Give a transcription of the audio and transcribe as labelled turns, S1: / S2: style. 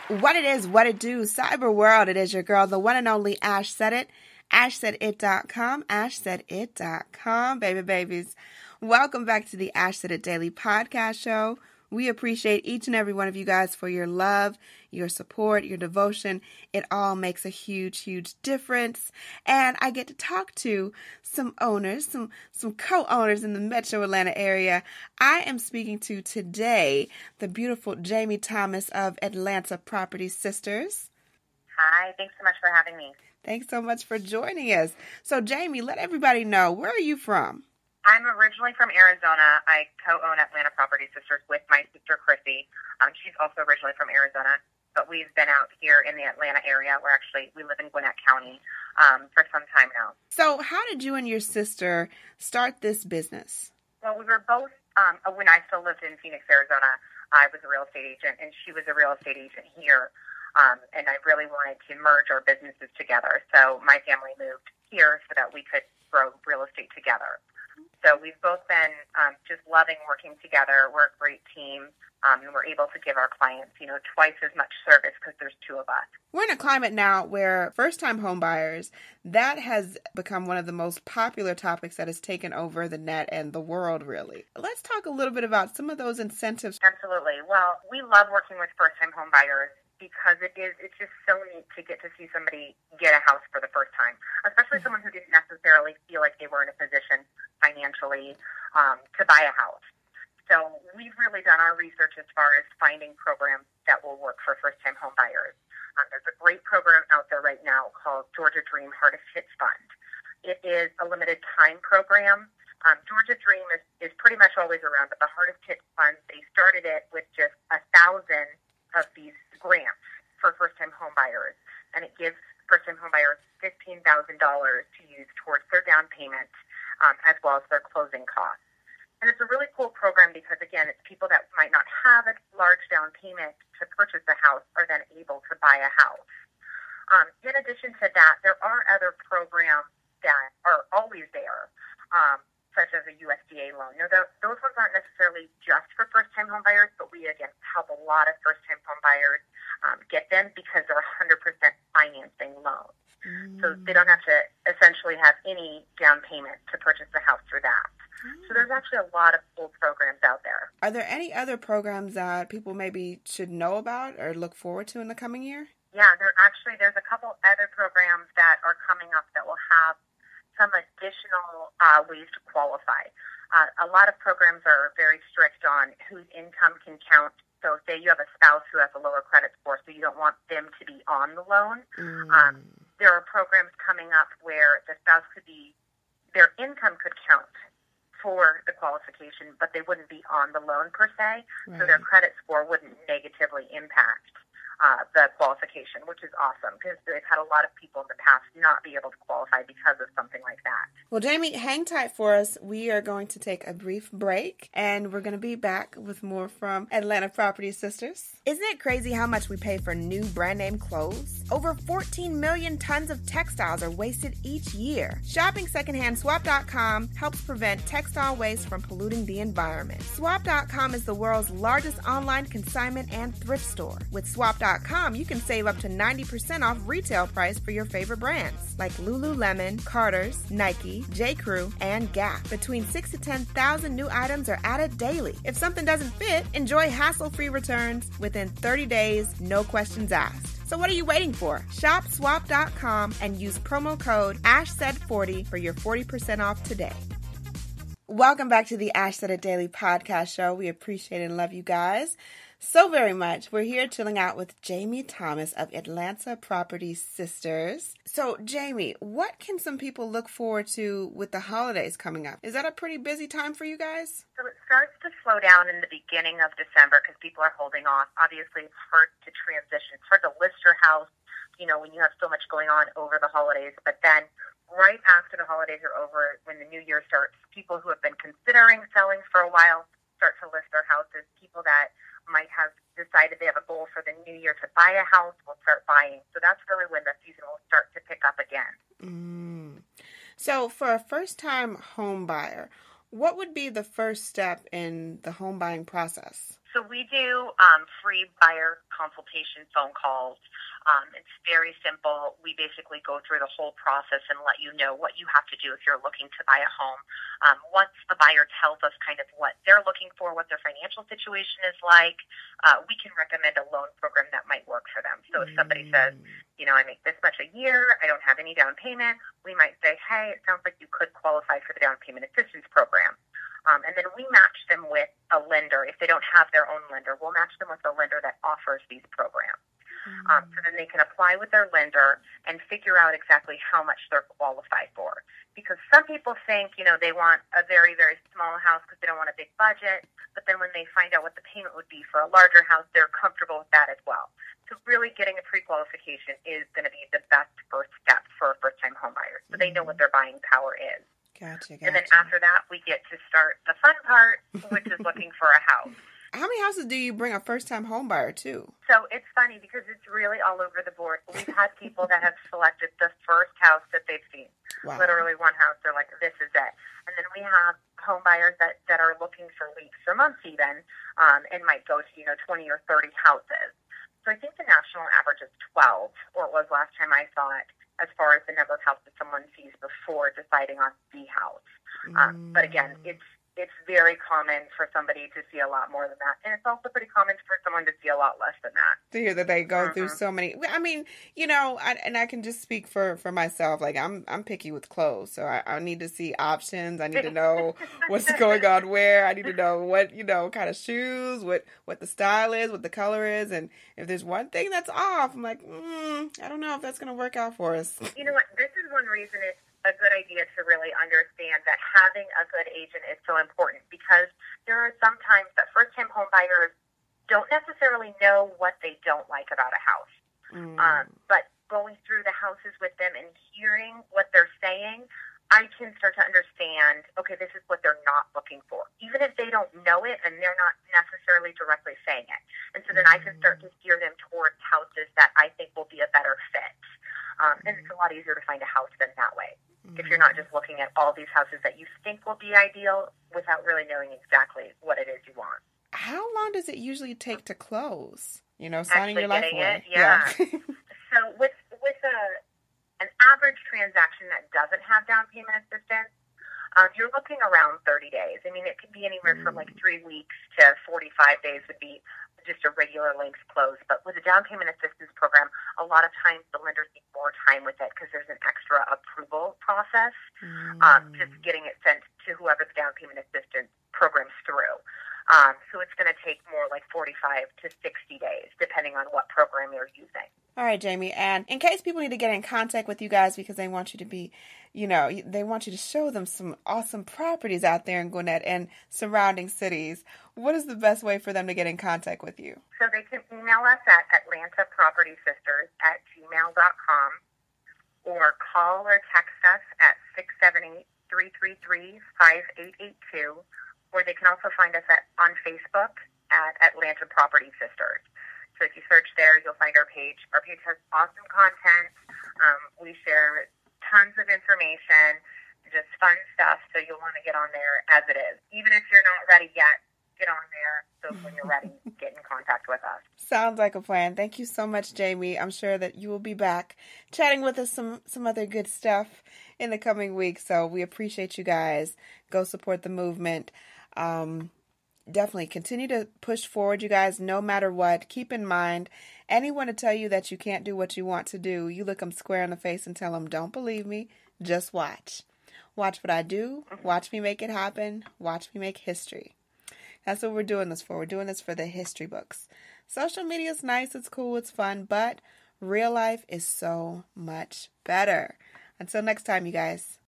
S1: What it is, what it do, cyber world, it is your girl, the one and only Ash Said It, ashsaidit.com, ashsaidit.com, baby babies. Welcome back to the Ash Said It Daily Podcast Show. We appreciate each and every one of you guys for your love, your support, your devotion. It all makes a huge, huge difference. And I get to talk to some owners, some co-owners in the metro Atlanta area. I am speaking to today the beautiful Jamie Thomas of Atlanta Property Sisters.
S2: Hi, thanks so much for having me.
S1: Thanks so much for joining us. So Jamie, let everybody know, where are you from?
S2: I'm originally from Arizona. I co-own Atlanta Property Sisters with my sister, Chrissy. She's also originally from Arizona, but we've been out here in the Atlanta area. We live in Gwinnett County for some time now.
S1: So how did you and your sister start this business?
S2: Well, we were both, when I still lived in Phoenix, Arizona, I was a real estate agent, and she was a real estate agent here. And I really wanted to merge our businesses together. So my family moved here so that we could grow real estate together. So we've both been just loving working together. We're a great team, and we're able to give our clients, twice as much service because there's two of us.
S1: We're in a climate now where first-time home buyers, that has become one of the most popular topics that has taken over the net and the world, really. Let's talk a little bit about some of those incentives.
S2: Absolutely. Well, we love working with first-time home buyers because it's just so neat to get to see somebody get a house for the first time, especially someone who didn't necessarily feel like they were in a position financially to buy a house. So we've really done our research as far as finding programs that will work for first-time home buyers. There's a great program out there right now called Georgia Dream Hardest Hit Fund. It is a limited time program. Georgia Dream is pretty much always around, but the Hardest Hit Fund, they started it with just 1,000 of these grants for first-time home buyers, and it gives first-time home buyers $15,000 to use towards their down payment as well as their closing costs. And it's a really cool program because, again, it's people that might not have a large down payment to purchase a house are then able to buy a house. In addition to that, there are other programs that are always there, such as a USDA loan. Now, those ones aren't necessarily just for first-time home buyers, but we, again, help a lot of first-time home buyers get them because they're 100% financing loans. So they don't have to essentially have any down payment to purchase the house through that. So there's actually a lot of cool programs out there.
S1: Are there any other programs that people maybe should know about or look forward to in the coming year?
S2: Yeah, there's a couple other programs that are coming up that will have some additional ways to qualify. A lot of programs are very strict on whose income can count. So say you have a spouse who has a lower credit score, so you don't want them to be on the loan. There are programs coming up where the spouse their income could count for the qualification, but they wouldn't be on the loan per se, right. So their credit score wouldn't negatively impact the qualification, which is awesome because they've had a lot of people in the past not be able to qualify because of something like that.
S1: Well, Jamie, hang tight for us. We are going to take a brief break, and we're going to be back with more from Atlanta Property Sisters. Isn't it crazy how much we pay for new brand name clothes? Over 14 million tons of textiles are wasted each year. Shopping secondhand Swap.com helps prevent textile waste from polluting the environment. Swap.com is the world's largest online consignment and thrift store. With Swap.com, you can save up to 90% off retail price for your favorite brands like Lululemon, Carter's, Nike, J.Crew, and Gap. Between 6,000 to 10,000 new items are added daily. If something doesn't fit, enjoy hassle-free returns within 30 days, no questions asked. So what are you waiting for? Shop Swap.com and use promo code ASHSAID40 for your 40% off today. Welcome back to the Ash Said It Daily Podcast Show. We appreciate and love you guys so very much. We're here chilling out with Jamie Thomas of Atlanta Property Sisters. So, Jamie, what can some people look forward to with the holidays coming up? Is that a pretty busy time for you guys?
S2: So it starts to slow down in the beginning of December because people are holding off. Obviously, it's hard to transition. It's hard to list your house, when you have so much going on over the holidays. But then right after the holidays are over, when the new year starts, people who have been considering selling for a while start to list their houses. People that might have decided they have a goal for the new year to buy a house will start buying. So that's really when the season will start to pick up again.
S1: So for a first-time home buyer, what would be the first step in the home buying process?
S2: So we do free buyer consultation phone calls. It's very simple. We basically go through the whole process and let you know what you have to do if you're looking to buy a home. Once the buyer tells us kind of what they're looking for, what their financial situation is like, we can recommend a loan program that might work for them. So if somebody says, I make this much a year, I don't have any down payment, we might say, hey, it sounds like you could qualify for the down payment assistance program. And then we match them with a lender. If they don't have their own lender, we'll match them with a lender that offers these programs. So then they can apply with their lender and figure out exactly how much they're qualified for. Because some people think, they want a very, very small house because they don't want a big budget. But then when they find out what the payment would be for a larger house, they're comfortable with that as well. So really getting a pre-qualification is going to be the best first step for first-time homebuyers. So they know what their buying power is.
S1: Gotcha.
S2: And then after that, we get to start the fun part, which is looking for a house.
S1: How many houses do you bring a first-time home buyer to?
S2: So it's funny because it's really all over the board. We've had people that have selected the first house that they've seen. Wow. Literally one house, they're like, this is it. And then we have home buyers that are looking for weeks or months even, and might go to, 20 or 30 houses. So I think the national average is 12, or it was last time I saw it, as far as the number of houses someone sees before deciding on the house. But again, it's very common for somebody to see a lot more than that. And it's also pretty common for someone to see a lot less than that.
S1: To hear that they go through so many. I mean, I can just speak for myself. Like, I'm picky with clothes. So I need to see options. I need to know what's going on where. I need to know what, kind of shoes, what the style is, what the color is. And if there's one thing that's off, I'm like, I don't know if that's going to work out for us.
S2: You know what? This is one reason it's a good idea to really understand that having a good agent is so important, because there are some times that first-time home buyers don't necessarily know what they don't like about a house. But going through the houses with them and hearing what they're saying, I can start to understand, okay, this is what they're not looking for, even if they don't know it and they're not necessarily directly saying it. And so then I can start to steer them towards houses that I think will be a better fit. And it's a lot easier to find a house than that way, if you're not just looking at all these houses that you think will be ideal without really knowing exactly what it is you want.
S1: How long does it usually take to close? Signing your life away.
S2: Yeah. So with an average transaction that doesn't have down payment assistance, you're looking around 30 days. I mean, it could be anywhere from like 3 weeks to 45 days would be just a regular length close. But with a down payment assistance program, a lot of times the lenders need more time with it because there's an extra approval process, just getting it sent to whoever the down payment assistance program's through. So it's going to take more like 45 to 60 days, depending on what program you're using.
S1: All right, Jamie. And in case people need to get in contact with you guys because they want you to be, they want you to show them some awesome properties out there in Gwinnett and surrounding cities, what is the best way for them to get in contact with you?
S2: So they can email us at atlantapropertysisters@gmail.com or call or text us at 678-333-5882. Or they can also find us on Facebook at Atlanta Property Sisters. So if you search there, you'll find our page. Our page has awesome content. We share tons of information, just fun stuff, so you'll want to get on there as it is. Even if you're not ready yet, get on there. So when you're ready, get in contact with us.
S1: Sounds like a plan. Thank you so much, Jamie. I'm sure that you will be back chatting with us some other good stuff in the coming weeks. So we appreciate you guys. Go support the movement. Definitely continue to push forward, you guys, no matter what. Keep in mind, anyone to tell you that you can't do what you want to do, you look them square in the face and tell them, don't believe me, just watch. Watch what I do. Watch me make it happen. Watch me make history. That's what we're doing this for. We're doing this for the history books. Social media is nice, it's cool, it's fun, but real life is so much better. Until next time, you guys.